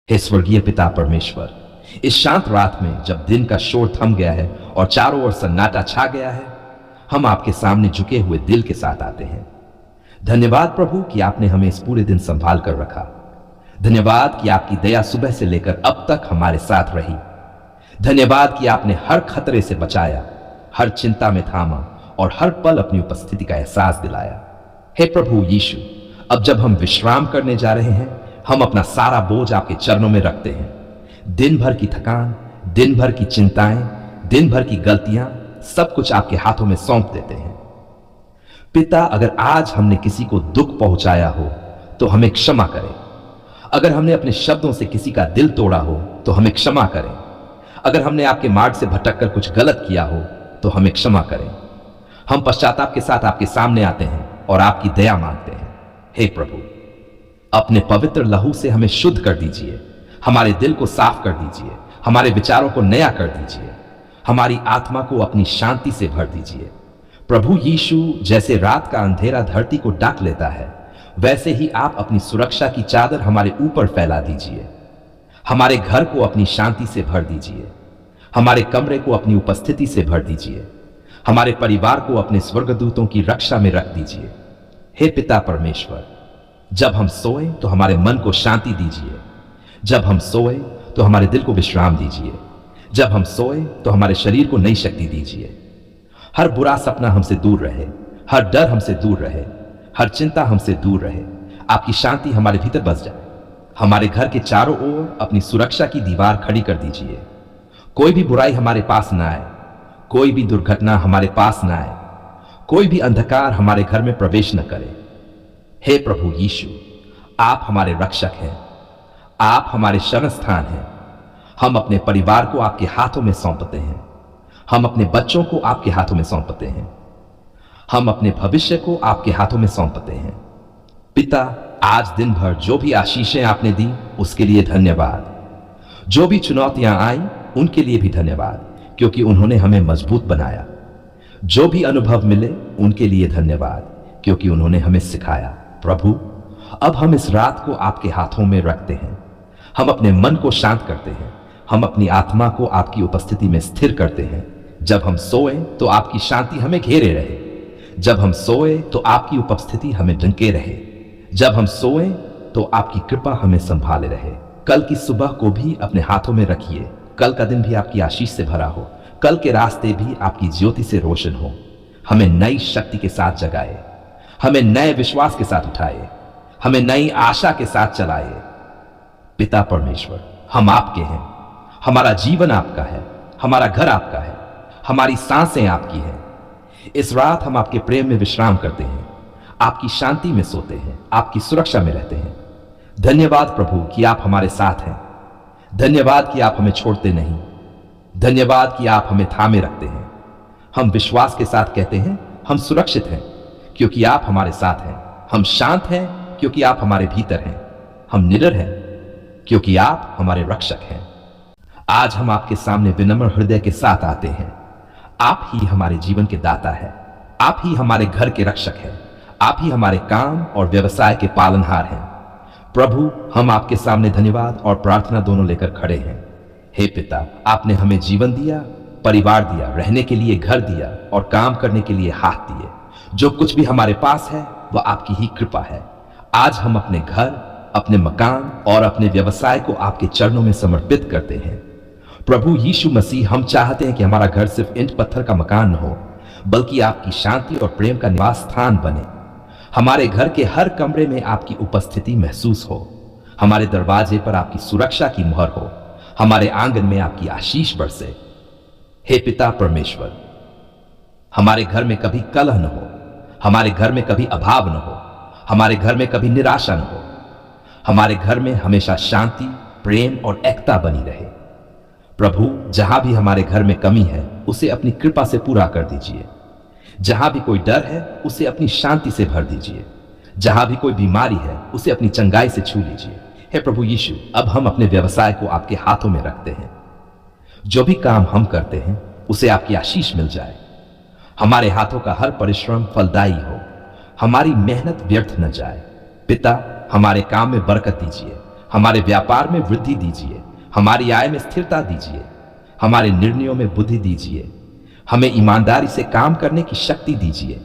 हे स्वर्गीय पिता परमेश्वर, इस शांत रात में जब दिन का शोर थम गया है और चारों ओर सन्नाटा छा गया है, हम आपके सामने झुके हुए दिल के साथ आते हैं। धन्यवाद प्रभु कि आपने हमें इस पूरे दिन संभाल कर रखा। धन्यवाद कि आपकी दया सुबह से लेकर अब तक हमारे साथ रही। धन्यवाद कि आपने हर खतरे से बचाया, हर चिंता में थामा और हर पल अपनी उपस्थिति का एहसास दिलाया। हे प्रभु यीशु, अब जब हम विश्राम करने जा रहे हैं, हम अपना सारा बोझ आपके चरणों में रखते हैं। दिन भर की थकान, दिन भर की चिंताएं, दिन भर की गलतियां, सब कुछ आपके हाथों में सौंप देते हैं। पिता, अगर आज हमने किसी को दुख पहुंचाया हो तो हमें क्षमा करें। अगर हमने अपने शब्दों से किसी का दिल तोड़ा हो तो हमें क्षमा करें। अगर हमने आपके मार्ग से भटककर कुछ गलत किया हो तो हमें क्षमा करें। हम पश्चाताप के साथ आपके सामने आते हैं और आपकी दया मांगते हैं। हे प्रभु, अपने पवित्र लहू से हमें शुद्ध कर दीजिए, हमारे दिल को साफ कर दीजिए, हमारे विचारों को नया कर दीजिए, हमारी आत्मा को अपनी शांति से भर दीजिए। प्रभु यीशु, जैसे रात का अंधेरा धरती को ढक लेता है, वैसे ही आप अपनी सुरक्षा की चादर हमारे ऊपर फैला दीजिए। हमारे घर को अपनी शांति से भर दीजिए, हमारे कमरे को अपनी उपस्थिति से भर दीजिए, हमारे परिवार को अपने स्वर्गदूतों की रक्षा में रख दीजिए। हे पिता परमेश्वर, जब हम सोए तो हमारे मन को शांति दीजिए, जब हम सोए तो हमारे दिल को विश्राम दीजिए, जब हम सोए तो हमारे शरीर को नई शक्ति दीजिए। हर बुरा सपना हमसे दूर रहे, हर डर हमसे दूर रहे, हर चिंता हमसे दूर रहे। आपकी शांति हमारे भीतर बस जाए। हमारे घर के चारों ओर अपनी सुरक्षा की दीवार खड़ी कर दीजिए। कोई भी बुराई हमारे पास ना आए, कोई भी दुर्घटना हमारे पास ना आए, कोई भी अंधकार हमारे घर में प्रवेश न करे। हे प्रभु यीशु, आप हमारे रक्षक हैं, आप हमारे शरण स्थान हैं। हम अपने परिवार को आपके हाथों में सौंपते हैं, हम अपने बच्चों को आपके हाथों में सौंपते हैं, हम अपने भविष्य को आपके हाथों में सौंपते हैं। पिता, आज दिन भर जो भी आशीषें आपने दी उसके लिए धन्यवाद। जो भी चुनौतियां आई उनके लिए भी धन्यवाद, क्योंकि उन्होंने हमें मजबूत बनाया। जो भी अनुभव मिले उनके लिए धन्यवाद, क्योंकि उन्होंने हमें सिखाया। प्रभु, अब हम इस रात को आपके हाथों में रखते हैं। हम अपने मन को शांत करते हैं, हम अपनी आत्मा को आपकी उपस्थिति में स्थिर करते हैं। जब हम सोए तो आपकी शांति हमें घेरे रहे, जब हम सोए तो आपकी उपस्थिति हमें ढंके रहे, जब हम सोए तो आपकी कृपा हमें संभाले रहे। कल की सुबह को भी अपने हाथों में रखिए। कल का दिन भी आपकी आशीष से भरा हो, कल के रास्ते भी आपकी ज्योति से रोशन हो। हमें नई शक्ति के साथ जगाए, हमें नए विश्वास के साथ उठाए, हमें नई आशा के साथ चलाए। पिता परमेश्वर, हम आपके हैं, हमारा जीवन आपका है, हमारा घर आपका है, हमारी सांसें आपकी हैं। इस रात हम आपके प्रेम में विश्राम करते हैं, आपकी शांति में सोते हैं, आपकी सुरक्षा में रहते हैं। धन्यवाद प्रभु कि आप हमारे साथ हैं। धन्यवाद कि आप हमें छोड़ते नहीं। धन्यवाद कि आप हमें थामे रखते हैं। हम विश्वास के साथ कहते हैं, हम सुरक्षित हैं क्योंकि आप हमारे साथ हैं। हम शांत हैं क्योंकि आप हमारे भीतर हैं। हम निडर हैं क्योंकि आप हमारे रक्षक हैं। आज हम आपके सामने विनम्र हृदय के साथ आते हैं। आप ही हमारे जीवन के दाता है, आप ही हमारे घर के रक्षक हैं, आप ही हमारे काम और व्यवसाय के पालनहार हैं। प्रभु, हम आपके सामने धन्यवाद और प्रार्थना दोनों लेकर खड़े हैं। हे पिता, आपने हमें जीवन दिया, परिवार दिया, रहने के लिए घर दिया और काम करने के लिए हाथ दिए। जो कुछ भी हमारे पास है वह आपकी ही कृपा है। आज हम अपने घर, अपने मकान और अपने व्यवसाय को आपके चरणों में समर्पित करते हैं। प्रभु यीशु मसीह, हम चाहते हैं कि हमारा घर सिर्फ ईंट पत्थर का मकान न हो, बल्कि आपकी शांति और प्रेम का निवास स्थान बने। हमारे घर के हर कमरे में आपकी उपस्थिति महसूस हो, हमारे दरवाजे पर आपकी सुरक्षा की मुहर हो, हमारे आंगन में आपकी आशीष बरसे। हे पिता परमेश्वर, हमारे घर में कभी कलह न हो, हमारे घर में कभी अभाव न हो, हमारे घर में कभी निराशा न हो। हमारे घर में हमेशा शांति, प्रेम और एकता बनी रहे। प्रभु, जहां भी हमारे घर में कमी है उसे अपनी कृपा से पूरा कर दीजिए। जहां भी कोई डर है उसे अपनी शांति से भर दीजिए। जहां भी कोई बीमारी है उसे अपनी चंगाई से छू लीजिए। हे प्रभु यीशु, अब हम अपने व्यवसाय को आपके हाथों में रखते हैं। जो भी काम हम करते हैं उसे आपकी आशीष मिल जाए। हमारे हाथों का हर परिश्रम फलदायी हो, हमारी मेहनत व्यर्थ न जाए। पिता, हमारे काम में बरकत दीजिए, हमारे व्यापार में वृद्धि दीजिए, हमारी आय में स्थिरता दीजिए, हमारे निर्णयों में बुद्धि दीजिए, हमें ईमानदारी से काम करने की शक्ति दीजिए,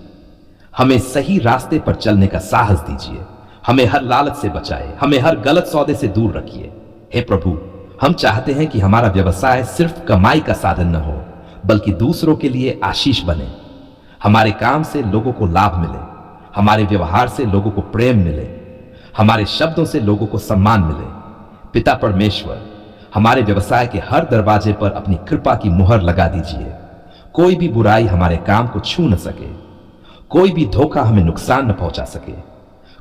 हमें सही रास्ते पर चलने का साहस दीजिए, हमें हर लालच से बचाए, हमें हर गलत सौदे से दूर रखिए। हे प्रभु, हम चाहते हैं कि हमारा व्यवसाय सिर्फ कमाई का साधन न हो, बल्कि दूसरों के लिए आशीष बने। हमारे काम से लोगों को लाभ मिले, हमारे व्यवहार से लोगों को प्रेम मिले, हमारे शब्दों से लोगों को सम्मान मिले। पिता परमेश्वर, हमारे व्यवसाय के हर दरवाजे पर अपनी कृपा की मुहर लगा दीजिए। कोई भी बुराई हमारे काम को छू न सके, कोई भी धोखा हमें नुकसान न पहुंचा सके,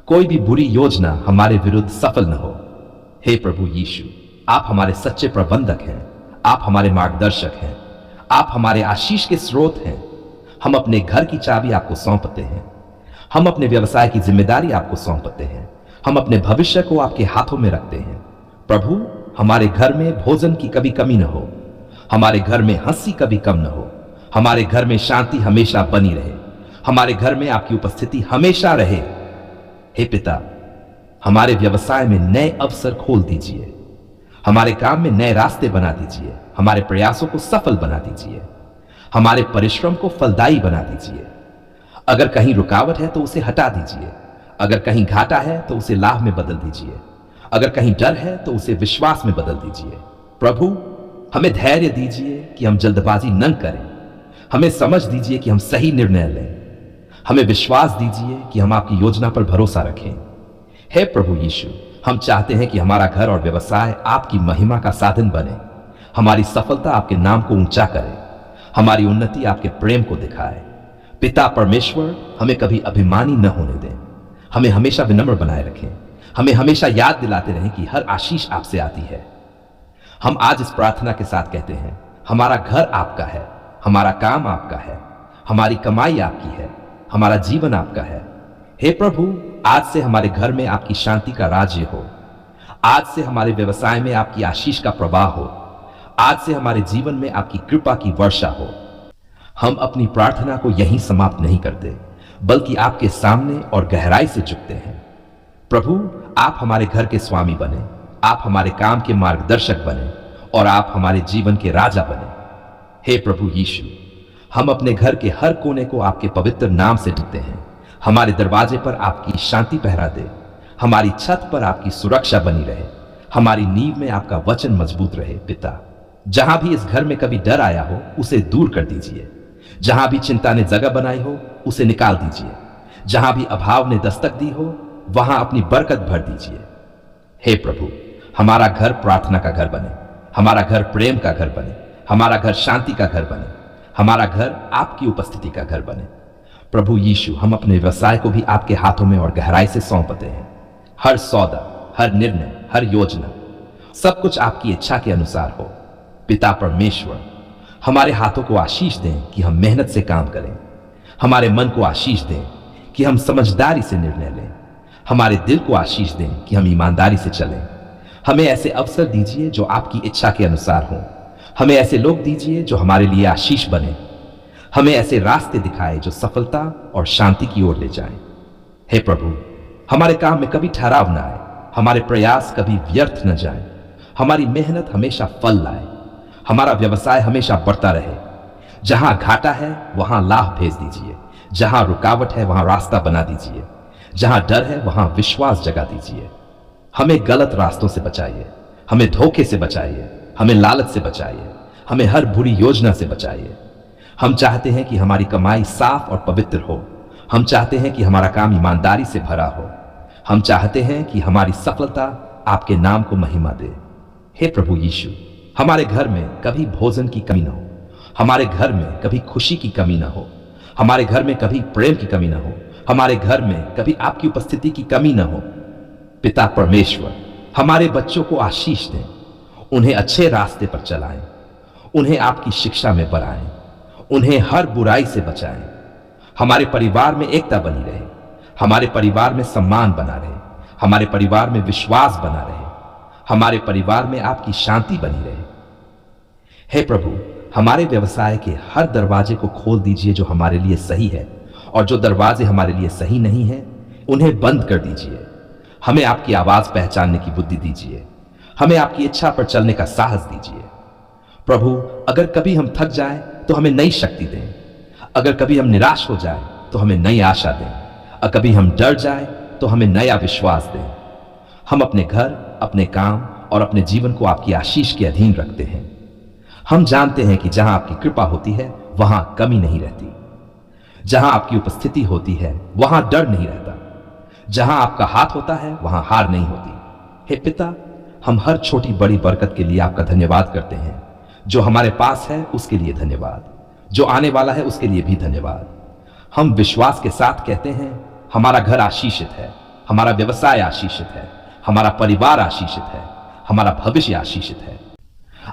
कोई भी बुरी योजना हमारे विरुद्ध सफल न हो। हे प्रभु यीशु, आप हमारे सच्चे प्रबंधक हैं, आप हमारे मार्गदर्शक हैं, आप हमारे आशीष के स्रोत हैं। हम अपने घर की चाबी आपको सौंपते हैं, हम अपने व्यवसाय की जिम्मेदारी आपको सौंपते हैं, हम अपने भविष्य को आपके हाथों में रखते हैं। प्रभु, हमारे घर में भोजन की कभी कमी न हो, हमारे घर में हंसी कभी कम न हो, हमारे घर में शांति हमेशा बनी रहे, हमारे घर में आपकी उपस्थिति हमेशा रहे। हे पिता, हमारे व्यवसाय में नए अवसर खोल दीजिए, हमारे काम में नए रास्ते बना दीजिए, हमारे प्रयासों को सफल बना दीजिए, हमारे परिश्रम को फलदायी बना दीजिए। अगर कहीं रुकावट है तो उसे हटा दीजिए, अगर कहीं घाटा है तो उसे लाभ में बदल दीजिए, अगर कहीं डर है तो उसे विश्वास में बदल दीजिए। प्रभु, हमें धैर्य दीजिए कि हम जल्दबाजी न करें, हमें समझ दीजिए कि हम सही निर्णय लें, हमें विश्वास दीजिए कि हम आपकी योजना पर भरोसा रखें। हे प्रभु यीशु, हम चाहते हैं कि हमारा घर और व्यवसाय आपकी महिमा का साधन बने, हमारी सफलता आपके नाम को ऊंचा करे, हमारी उन्नति आपके प्रेम को दिखाए। पिता परमेश्वर, हमें कभी अभिमानी न होने दें, हमें हमेशा विनम्र बनाए रखें, हमें हमेशा याद दिलाते रहें कि हर आशीष आपसे आती है। हम आज इस प्रार्थना के साथ कहते हैं, हमारा घर आपका है, हमारा काम आपका है, हमारी कमाई आपकी है, हमारा जीवन आपका है। हे प्रभु, आज से हमारे घर में आपकी शांति का राज्य हो, आज से हमारे व्यवसाय में आपकी आशीष का प्रवाह हो, आज से हमारे जीवन में आपकी कृपा की वर्षा हो। हम अपनी प्रार्थना को यहीं समाप्त नहीं करते, बल्कि आपके सामने और गहराई से झुकते हैं। प्रभु, आप हमारे घर के स्वामी बने, आप हमारे काम के मार्गदर्शक बने और आप हमारे जीवन के राजा बने। हे प्रभु यीशु, हम अपने घर के हर कोने को आपके पवित्र नाम से ढकते हैं। हमारे दरवाजे पर आपकी शांति पहरा दे, हमारी छत पर आपकी सुरक्षा बनी रहे, हमारी नींव में आपका वचन मजबूत रहे। पिता, जहां भी इस घर में कभी डर आया हो उसे दूर कर दीजिए, जहां भी चिंता ने जगह बनाई हो उसे निकाल दीजिए, जहां भी अभाव ने दस्तक दी हो वहां अपनी बरकत भर दीजिए। हे प्रभु, हमारा घर प्रार्थना का घर बने, हमारा घर प्रेम का घर बने, हमारा घर शांति का घर बने, हमारा घर आपकी उपस्थिति का घर बने। प्रभु यीशु, हम अपने व्यवसाय को भी आपके हाथों में और गहराई से सौंपते हैं। हर सौदा, हर निर्णय, हर योजना, सब कुछ आपकी इच्छा के अनुसार हो। पिता परमेश्वर, हमारे हाथों को आशीष दें कि हम मेहनत से काम करें, हमारे मन को आशीष दें कि हम समझदारी से निर्णय लें, हमारे दिल को आशीष दें कि हम ईमानदारी से चलें। हमें ऐसे अवसर दीजिए जो आपकी इच्छा के अनुसार हों, हमें ऐसे लोग दीजिए जो हमारे लिए आशीष बने, हमें ऐसे रास्ते दिखाए जो सफलता और शांति की ओर ले जाएं। हे प्रभु, हमारे काम में कभी ठहराव न आए, हमारे प्रयास कभी व्यर्थ न जाएं, हमारी मेहनत हमेशा फल लाए, हमारा व्यवसाय हमेशा बढ़ता रहे। जहां घाटा है वहां लाभ भेज दीजिए, जहां रुकावट है वहां रास्ता बना दीजिए, जहां डर है वहां विश्वास जगा दीजिए। हमें गलत रास्तों से बचाइए, हमें धोखे से बचाइए, हमें लालच से बचाइए, हमें हर बुरी योजना से बचाइए। हम चाहते हैं कि हमारी कमाई साफ और पवित्र हो, हम चाहते हैं कि हमारा काम ईमानदारी से भरा हो, हम चाहते हैं कि हमारी सफलता आपके नाम को महिमा दे। हे प्रभु यीशु, हमारे घर में कभी भोजन की कमी न हो, हमारे घर में कभी खुशी की कमी न हो, हमारे घर में कभी प्रेम की कमी न हो, हमारे घर में कभी आपकी उपस्थिति की कमी न हो। पिता परमेश्वर, हमारे बच्चों को आशीष दें, उन्हें अच्छे रास्ते पर चलाएं, उन्हें आपकी शिक्षा में बढ़ाएं, उन्हें हर बुराई से बचाएं। हमारे परिवार में एकता बनी रहे, हमारे परिवार में सम्मान बना रहे, हमारे परिवार में विश्वास बना रहे, हमारे परिवार में आपकी शांति बनी रहे। हे प्रभु, हमारे व्यवसाय के हर दरवाजे को खोल दीजिए जो हमारे लिए सही है, और जो दरवाजे हमारे लिए सही नहीं है उन्हें बंद कर दीजिए। हमें आपकी आवाज पहचानने की बुद्धि दीजिए। हमें आपकी इच्छा पर चलने का साहस दीजिए। प्रभु, अगर कभी हम थक जाएं तो हमें नई शक्ति दें। अगर कभी हम निराश हो जाएं तो हमें नई आशा दें। और कभी हम डर जाएं तो हमें नया विश्वास दें। हम अपने घर, अपने काम और अपने जीवन को आपकी आशीष के अधीन रखते हैं। हम जानते हैं कि जहां आपकी कृपा होती है वहां कमी नहीं रहती। जहां आपकी उपस्थिति होती है वहां डर नहीं रहता। जहां आपका हाथ होता है वहां हार नहीं होती। हे पिता, हम हर छोटी बड़ी बरकत के लिए आपका धन्यवाद करते हैं। जो हमारे पास है उसके लिए धन्यवाद, जो आने वाला है उसके लिए भी धन्यवाद। हम विश्वास के साथ कहते हैं, हमारा घर आशीषित है, हमारा व्यवसाय आशीषित है, हमारा परिवार आशीषित है, हमारा भविष्य आशीषित है।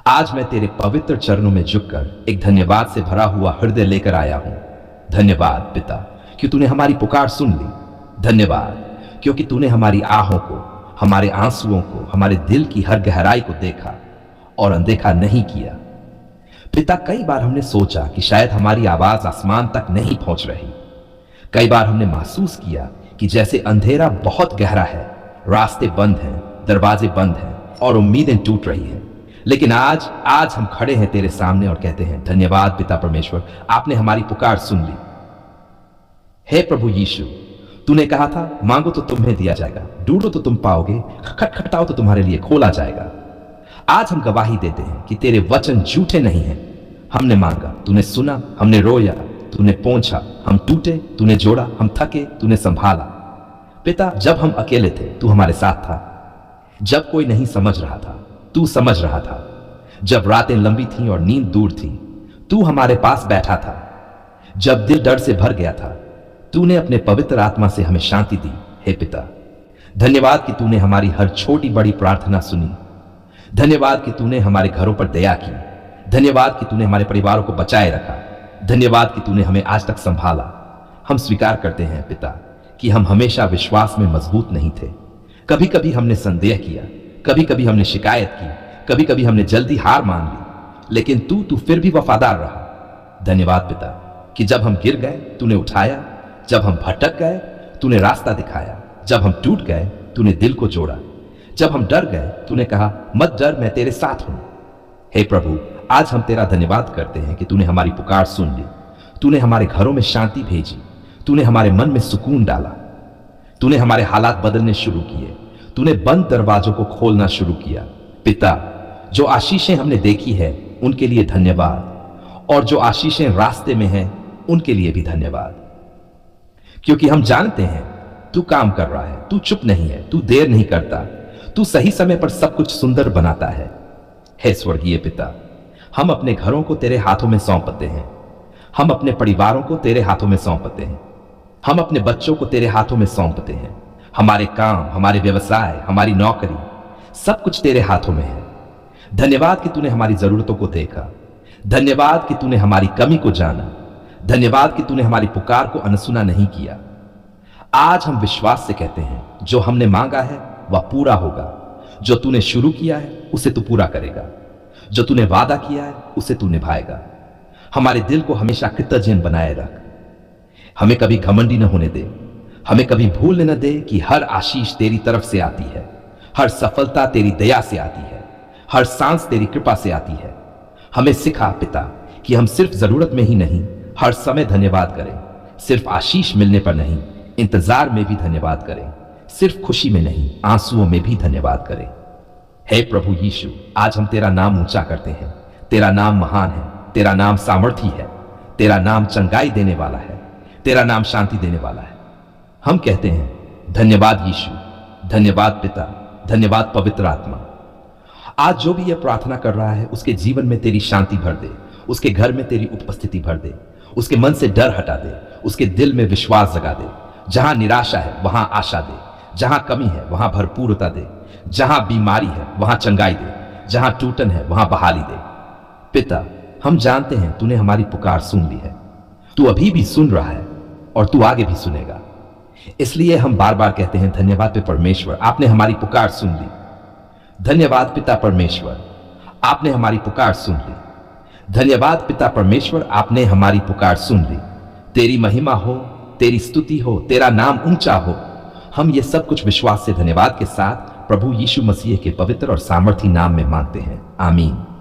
आज मैं तेरे पवित्र चरणों में झुककर एक धन्यवाद से भरा हुआ हृदय लेकर आया हूं। धन्यवाद पिता, कि तूने हमारी पुकार सुन ली। धन्यवाद क्योंकि तूने हमारी आहों को, हमारे आंसुओं को, हमारे दिल की हर गहराई को देखा और अनदेखा नहीं किया। पिता, कई बार हमने सोचा कि शायद हमारी आवाज आसमान तक नहीं पहुंच रही। कई बार हमने महसूस किया कि जैसे अंधेरा बहुत गहरा है, रास्ते बंद हैं, दरवाजे बंद हैं और उम्मीदें टूट रही हैं। लेकिन आज हम खड़े हैं तेरे सामने और कहते हैं, धन्यवाद पिता परमेश्वर, आपने हमारी पुकार सुन ली। हे प्रभु यीशु, तूने कहा था, मांगो तो तुम्हें दिया जाएगा, ढूंढो तो तुम पाओगे, खटखटाओ तो तुम्हारे लिए खोला जाएगा। आज हम गवाही देते हैं कि तेरे वचन झूठे नहीं हैं। हमने मांगा, तूने सुना, हमने रोया, तूने पहुंचा, हम टूटे, तूने जोड़ा, हम थके, तूने संभाला। पिता, जब हम अकेले थे तू हमारे साथ था। जब कोई नहीं समझ रहा था तू समझ रहा था। जब रातें लंबी थीं और नींद दूर थी तू हमारे पास बैठा था। जब दिल डर से भर गया था तूने अपने पवित्र आत्मा से हमें शांति दी। हे पिता, धन्यवाद कि तूने हमारी हर छोटी बड़ी प्रार्थना सुनी। धन्यवाद कि तूने हमारे घरों पर दया की। धन्यवाद कि तूने हमारे परिवारों को बचाए रखा। धन्यवाद कि तूने हमें आज तक संभाला। हम स्वीकार करते हैं पिता कि हम हमेशा विश्वास में मजबूत नहीं थे। कभी कभी हमने संदेह किया, कभी कभी हमने शिकायत की, कभी कभी हमने जल्दी हार मान ली, लेकिन तू फिर भी वफादार रहा। धन्यवाद पिता कि जब हम गिर गए तूने उठाया, जब हम भटक गए तूने रास्ता दिखाया, जब हम टूट गए तूने दिल को जोड़ा, जब हम डर गए तूने कहा, मत डर, मैं तेरे साथ हूं। हे प्रभु, आज हम तेरा धन्यवाद करते हैं कि तूने हमारी पुकार सुन ली। तूने हमारे घरों में शांति भेजी। तूने हमारे मन में सुकून डाला। तूने हमारे हालात बदलने शुरू किए। तूने बंद दरवाजों को खोलना शुरू किया। पिता, जो आशीषें हमने देखी है उनके लिए धन्यवाद, और जो आशीषें रास्ते में हैं उनके लिए भी धन्यवाद, क्योंकि हम जानते हैं तू काम कर रहा है, तू चुप नहीं है, तू देर नहीं करता, तू सही समय पर सब कुछ सुंदर बनाता है। हे स्वर्गीय पिता, हम अपने घरों को तेरे हाथों में सौंपते हैं। हम अपने परिवारों को तेरे हाथों में सौंपते हैं। हम अपने बच्चों को तेरे हाथों में सौंपते हैं। हमारे काम, हमारे व्यवसाय, हमारी नौकरी, सब कुछ तेरे हाथों में है। धन्यवाद कि तूने हमारी जरूरतों को देखा। धन्यवाद कि तूने हमारी कमी को जाना। धन्यवाद कि तूने हमारी पुकार को अनसुना नहीं किया। आज हम विश्वास से कहते हैं, जो हमने मांगा है वह पूरा होगा। जो तूने शुरू किया है उसे तू पूरा करेगा। जो तूने वादा किया है उसे तू निभाएगा। हमारे दिल को हमेशा कृतज्ञ बनाए रख। हमें कभी घमंडी न होने दे। हमें कभी भूलने न दे कि हर आशीष तेरी तरफ से आती है। हर सफलता तेरी दया से आती है। हर सांस तेरी कृपा से आती है। हमें सिखा पिता कि हम सिर्फ जरूरत में ही नहीं, हर समय धन्यवाद करें। सिर्फ आशीष मिलने पर नहीं, इंतजार में भी धन्यवाद करें। सिर्फ खुशी में नहीं, आंसुओं में भी धन्यवाद करें। हे प्रभु यीशु, आज हम तेरा नाम ऊंचा करते हैं। तेरा नाम महान है। तेरा नाम सामर्थी है। तेरा नाम चंगाई देने वाला है। तेरा नाम शांति देने वाला है। हम कहते हैं, धन्यवाद यीशु, धन्यवाद पिता, धन्यवाद पवित्र आत्मा। आज जो भी यह प्रार्थना कर रहा है उसके जीवन में तेरी शांति भर दे। उसके घर में तेरी उपस्थिति भर दे। उसके मन से डर हटा दे। उसके दिल में विश्वास जगा दे। जहां निराशा है वहां आशा दे। जहां कमी है वहां भरपूरता दे। जहां बीमारी है वहां चंगाई दे। जहां टूटन है वहां बहाली दे। पिता, हम जानते हैं तूने हमारी पुकार सुन ली है। तू अभी भी सुन रहा है और तू आगे भी सुनेगा। इसलिए हम बार बार कहते हैं, धन्यवाद पे परमेश्वर, आपने हमारी पुकार सुन ली। धन्यवाद पिता परमेश्वर, आपने हमारी पुकार सुन ली। धन्यवाद पिता परमेश्वर, आपने हमारी पुकार सुन ली। तेरी महिमा हो, तेरी स्तुति हो, तेरा नाम ऊंचा हो। हम ये सब कुछ विश्वास से धन्यवाद के साथ प्रभु यीशु मसीह के पवित्र और सामर्थी नाम में मांगते हैं, आमीन।